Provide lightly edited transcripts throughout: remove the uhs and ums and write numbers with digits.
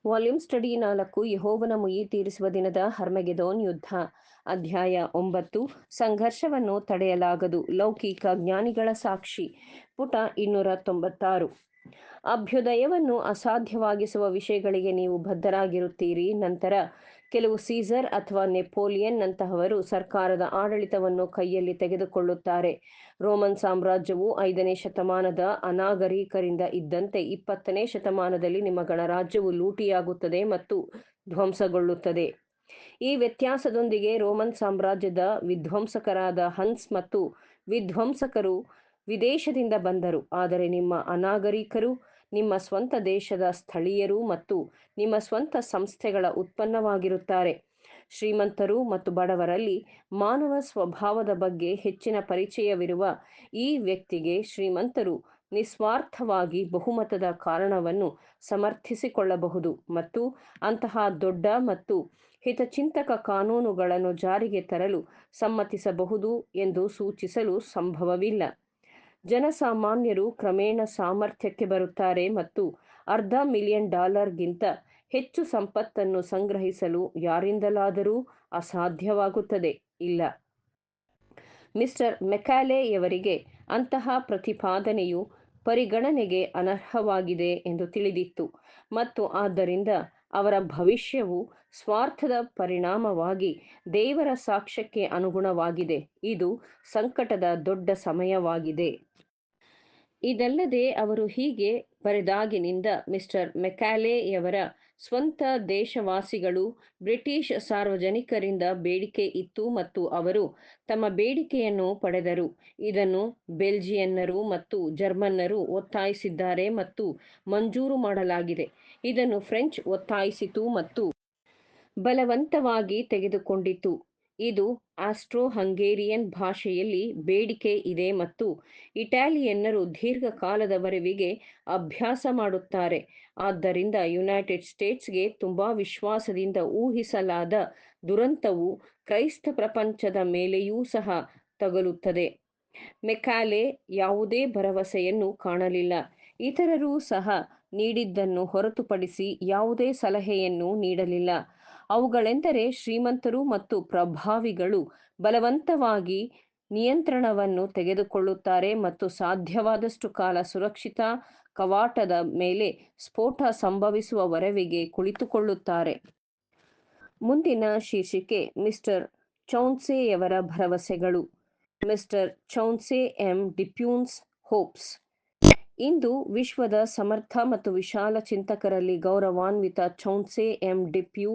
Volume study 4 ಯೆಹೋವನ ಮುಯ್ಯಿ ತೀರಿಸುವ ದಿನದ ಹರ್ಮಗೆದೋನ್ ಯುದ್ಧ. ಅಧ್ಯಾಯ 9 ಸಂಘರ್ಷವನ್ನು ತಡೆಯಲಾಗದು. ಲೌಕಿಕ ಜ್ಞಾನಿಗಳ ಸಾಕ್ಷಿ. ಪುಟ 296. ಅಭ್ಯುದಯವನ್ನು ಅಸಾಧ್ಯವಾಗಿಸುವ ವಿಷಯಗಳಿಗೆ ನೀವು ಬದ್ಧರಾಗಿರುತ್ತೀರಿ. ನಂತರ ಕೆಲವು ಸೀಸರ್ ಅಥವಾ ನೆಪೋಲಿಯನ್ ನಂತಹವರು ಸರ್ಕಾರದ ಆಡಳಿತವನ್ನು ಕೈಯಲ್ಲಿ ತೆಗೆದುಕೊಳ್ಳುತ್ತಾರೆ. ರೋಮನ್ ಸಾಮ್ರಾಜ್ಯವು 5ನೇ ಶತಮಾನದ ಅನಾಗರಿಕರಿಂದ ಇದ್ದಂತೆ 20ನೇ ಶತಮಾನದಲ್ಲಿ ನಿಮ್ಮ ಗಣರಾಜ್ಯವು ಲೂಟಿಯಾಗುತ್ತದೆ ಮತ್ತು ಧ್ವಂಸಗೊಳ್ಳುತ್ತದೆ. ಈ ವ್ಯತ್ಯಾಸದೊಂದಿಗೆ ರೋಮನ್ ಸಾಮ್ರಾಜ್ಯದ ವಿಧ್ವಂಸಕರಾದ ಹನ್ಸ್ ಮತ್ತು ವಿಧ್ವಂಸಕರು ವಿದೇಶದಿಂದ ಬಂದರು, ಆದರೆ ನಿಮ್ಮ ಅನಾಗರಿಕರು ನಿಮ್ಮ ಸ್ವಂತ ದೇಶದ ಸ್ಥಳೀಯರು ಮತ್ತು ನಿಮ್ಮ ಸ್ವಂತ ಸಂಸ್ಥೆಗಳ ಉತ್ಪನ್ನವಾಗಿರುತ್ತಾರೆ. ಶ್ರೀಮಂತರು ಮತ್ತು ಬಡವರಲ್ಲಿ ಮಾನವ ಸ್ವಭಾವದ ಬಗ್ಗೆ ಹೆಚ್ಚಿನ ಪರಿಚಯವಿರುವ ಈ ವ್ಯಕ್ತಿಗೆ ಶ್ರೀಮಂತರು ನಿಸ್ವಾರ್ಥವಾಗಿ ಬಹುಮತದ ಕಾರಣವನ್ನು ಸಮರ್ಥಿಸಿಕೊಳ್ಳಬಹುದು ಮತ್ತು ಅಂತಹ ದೊಡ್ಡ ಮತ್ತು ಹಿತಚಿಂತಕ ಕಾನೂನುಗಳನ್ನು ಜಾರಿಗೆ ತರಲು ಸಮ್ಮತಿಸಬಹುದು ಎಂದು ಸೂಚಿಸಲು ಸಂಭವವಿಲ್ಲ. ಜನಸಾಮಾನ್ಯರು ಕ್ರಮೇಣ ಸಾಮರ್ಥ್ಯಕ್ಕೆ ಬರುತ್ತಾರೆ ಮತ್ತು $500,000ಗಿಂತ ಹೆಚ್ಚು ಸಂಪತ್ತನ್ನು ಸಂಗ್ರಹಿಸಲು ಯಾರಿಂದಲಾದರೂ ಅಸಾಧ್ಯವಾಗುತ್ತದೆ. ಇಲ್ಲ. ಮಿಸ್ಟರ್ ಮೆಕಾಲೆಯವರಿಗೆ ಅಂತಹ ಪ್ರತಿಪಾದನೆಯು ಪರಿಗಣನೆಗೆ ಅನರ್ಹವಾಗಿದೆ ಎಂದು ತಿಳಿದಿತ್ತು ಮತ್ತು ಆದ್ದರಿಂದ ಅವರ ಭವಿಷ್ಯವು ಸ್ವಾರ್ಥದ ಪರಿಣಾಮವಾಗಿ ದೇವರ ಸಾಕ್ಷ್ಯಕ್ಕೆ ಅನುಗುಣವಾಗಿದೆ. ಇದು ಸಂಕಟದ ದೊಡ್ಡ ಸಮಯವಾಗಿದೆ. ಇದಲ್ಲದೆ ಅವರು ಹೀಗೆ ಬರೆದಾಗಿನಿಂದ ಮಿಸ್ಟರ್ ಮೆಕಾಲೆಯವರ ಸ್ವಂತ ದೇಶವಾಸಿಗಳು ಬ್ರಿಟಿಷ್ ಸಾರ್ವಜನಿಕರಿಂದ ಬೇಡಿಕೆ ಇತ್ತು ಮತ್ತು ಅವರು ತಮ್ಮ ಬೇಡಿಕೆಯನ್ನು ಪಡೆದರು. ಇದನ್ನು ಬೆಲ್ಜಿಯನ್ನರು ಮತ್ತು ಜರ್ಮನ್ನರು ಒತ್ತಾಯಿಸಿದ್ದಾರೆ ಮತ್ತು ಮಂಜೂರು ಮಾಡಲಾಗಿದೆ. ಇದನ್ನು ಫ್ರೆಂಚ್ ಒತ್ತಾಯಿಸಿತು ಮತ್ತು ಬಲವಂತವಾಗಿ ತೆಗೆದುಕೊಂಡಿತು. ಇದು ಆಸ್ಟ್ರೋ-ಹಂಗೇರಿಯನ್ ಭಾಷೆಯಲ್ಲಿ ಬೇಡಿಕೆ ಇದೆ ಮತ್ತು ಇಟಾಲಿಯನ್ನರು ದೀರ್ಘಕಾಲದವರೆಗೆ ಅಭ್ಯಾಸ ಮಾಡುತ್ತಾರೆ. ಆದ್ದರಿಂದ ಯುನೈಟೆಡ್ ಸ್ಟೇಟ್ಸ್ಗೆ ತುಂಬಾ ವಿಶ್ವಾಸದಿಂದ ಊಹಿಸಲಾದ ದುರಂತವು ಕ್ರೈಸ್ತ ಪ್ರಪಂಚದ ಮೇಲೆಯೂ ಸಹ ತಗಲುತ್ತದೆ. ಮೆಕಾಲೆ ಯಾವುದೇ ಭರವಸೆಯನ್ನು ಕಾಣಲಿಲ್ಲ. ಇತರರು ಸಹ ನೀಡಿದ್ದನ್ನು ಹೊರತುಪಡಿಸಿ ಯಾವುದೇ ಸಲಹೆಯನ್ನು ನೀಡಲಿಲ್ಲ. ಅವುಗಳೆಂದರೆ ಶ್ರೀಮಂತರು ಮತ್ತು ಪ್ರಭಾವಿಗಳು ಬಲವಂತವಾಗಿ ನಿಯಂತ್ರಣವನ್ನು ತೆಗೆದುಕೊಳ್ಳುತ್ತಾರೆ ಮತ್ತು ಸಾಧ್ಯವಾದಷ್ಟು ಕಾಲ ಸುರಕ್ಷಿತ ಕವಾಟದ ಮೇಲೆ ಸ್ಫೋಟ ಸಂಭವಿಸುವವರೆಗೆ ಕುಳಿತುಕೊಳ್ಳುತ್ತಾರೆ. ಮುಂದಿನ ಶೀರ್ಷಿಕೆ ಮಿಸ್ಟರ್ ಚೌನ್ಸೆಯವರ ಭರವಸೆಗಳು. Mister Chauncey M. Depew's hopes. ಇಂದು ವಿಶ್ವದ ಸಮರ್ಥ ಮತ್ತು ವಿಶಾಲ ಚಿಂತಕರಲ್ಲಿ ಗೌರವಾನ್ವಿತ ಚೌನ್ಸೆ ಎಂ. ಡಿಪ್ಯೂ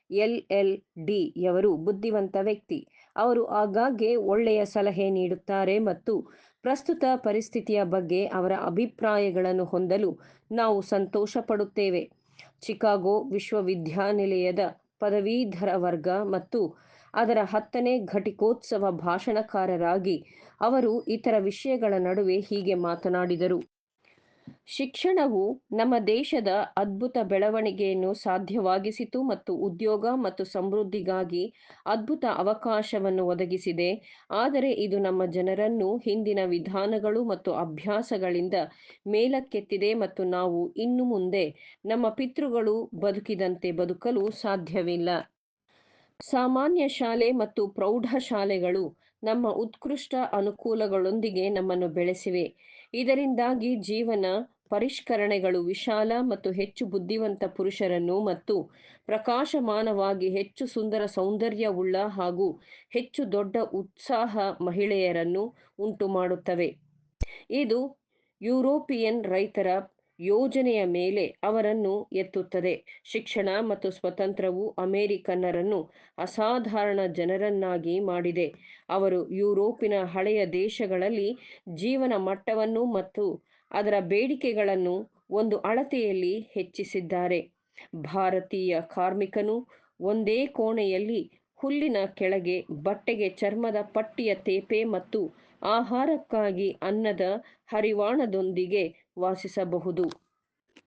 ಎಲ್.ಎಲ್.ಡಿ. ಯವರು ಬುದ್ಧಿವಂತ ವ್ಯಕ್ತಿ. ಅವರು ಆಗಾಗ್ಗೆ ಒಳ್ಳೆಯ ಸಲಹೆ ನೀಡುತ್ತಾರೆ ಮತ್ತು ಪ್ರಸ್ತುತ ಪರಿಸ್ಥಿತಿಯ ಬಗ್ಗೆ ಅವರ ಅಭಿಪ್ರಾಯಗಳನ್ನು ಹೊಂದಲು ನಾವು ಸಂತೋಷಪಡುತ್ತೇವೆ. ಚಿಕಾಗೋ ವಿಶ್ವವಿದ್ಯಾನಿಲಯದ ಪದವೀಧರ ವರ್ಗ ಮತ್ತು ಅದರ 10ನೇ ಘಟಿಕೋತ್ಸವ ಭಾಷಣಕಾರರಾಗಿ ಅವರು ಇತರ ವಿಷಯಗಳ ನಡುವೆ ಹೀಗೆ ಮಾತನಾಡಿದರು. ಶಿಕ್ಷಣವು ನಮ್ಮ ದೇಶದ ಅದ್ಭುತ ಬೆಳವಣಿಗೆಯನ್ನು ಸಾಧ್ಯವಾಗಿಸಿತು ಮತ್ತು ಉದ್ಯೋಗ ಮತ್ತು ಸಮೃದ್ಧಿಗಾಗಿ ಅದ್ಭುತ ಅವಕಾಶವನ್ನು ಒದಗಿಸಿದೆ. ಆದರೆ ಇದು ನಮ್ಮ ಜನರನ್ನು ಹಿಂದಿನ ವಿಧಾನಗಳು ಮತ್ತು ಅಭ್ಯಾಸಗಳಿಂದ ಮೇಲಕ್ಕೆತ್ತಿದೆ ಮತ್ತು ನಾವು ಇನ್ನು ಮುಂದೆ ನಮ್ಮ ಪಿತೃಗಳು ಬದುಕಿದಂತೆ ಬದುಕಲು ಸಾಧ್ಯವಿಲ್ಲ. ಸಾಮಾನ್ಯ ಶಾಲೆ ಮತ್ತು ಪ್ರೌಢಶಾಲೆಗಳು ನಮ್ಮ ಉತ್ಕೃಷ್ಟ ಅನುಕೂಲಗಳೊಂದಿಗೆ ನಮ್ಮನ್ನು ಬೆಳೆಸಿವೆ. ಇದರಿಂದಾಗಿ ಜೀವನ ಪರಿಷ್ಕರಣೆಗಳು ವಿಶಾಲ ಮತ್ತು ಹೆಚ್ಚು ಬುದ್ಧಿವಂತ ಪುರುಷರನ್ನು ಮತ್ತು ಪ್ರಕಾಶಮಾನವಾಗಿ ಹೆಚ್ಚು ಸುಂದರ ಸೌಂದರ್ಯವುಳ್ಳ ಹಾಗೂ ಹೆಚ್ಚು ದೊಡ್ಡ ಉತ್ಸಾಹ ಮಹಿಳೆಯರನ್ನು ಉಂಟುಮಾಡುತ್ತವೆ. ಇದು ಯುರೋಪಿಯನ್ ರೈತರ ಯೋಜನೆಯ ಮೇಲೆ ಅವರನ್ನು ಎತ್ತುತ್ತದೆ. ಶಿಕ್ಷಣ ಮತ್ತು ಸ್ವಾತಂತ್ರ್ಯವು ಅಮೆರಿಕನ್ನರನ್ನು ಅಸಾಧಾರಣ ಜನರನ್ನಾಗಿ ಮಾಡಿದೆ. ಅವರು ಯುರೋಪಿನ ಹಳೆಯ ದೇಶಗಳಲ್ಲಿ ಜೀವನ ಮಟ್ಟವನ್ನು ಮತ್ತು ಅದರ ಬೇಡಿಕೆಗಳನ್ನು ಒಂದು ಅಳತೆಯಲ್ಲಿ ಹೆಚ್ಚಿಸಿದ್ದಾರೆ. ಭಾರತೀಯ ಕಾರ್ಮಿಕನು ಒಂದೇ ಕೋಣೆಯಲ್ಲಿ ಹುಲ್ಲಿನ ಕೆಳಗೆ ಬಟ್ಟೆಗೆ ಚರ್ಮದ ಪಟ್ಟಿಯ ತೇಪೆ ಮತ್ತು ಆಹಾರಕ್ಕಾಗಿ ಅನ್ನದ ಹರಿವಾಣದೊಂದಿಗೆ ವಾಸಿಸಬಹುದು.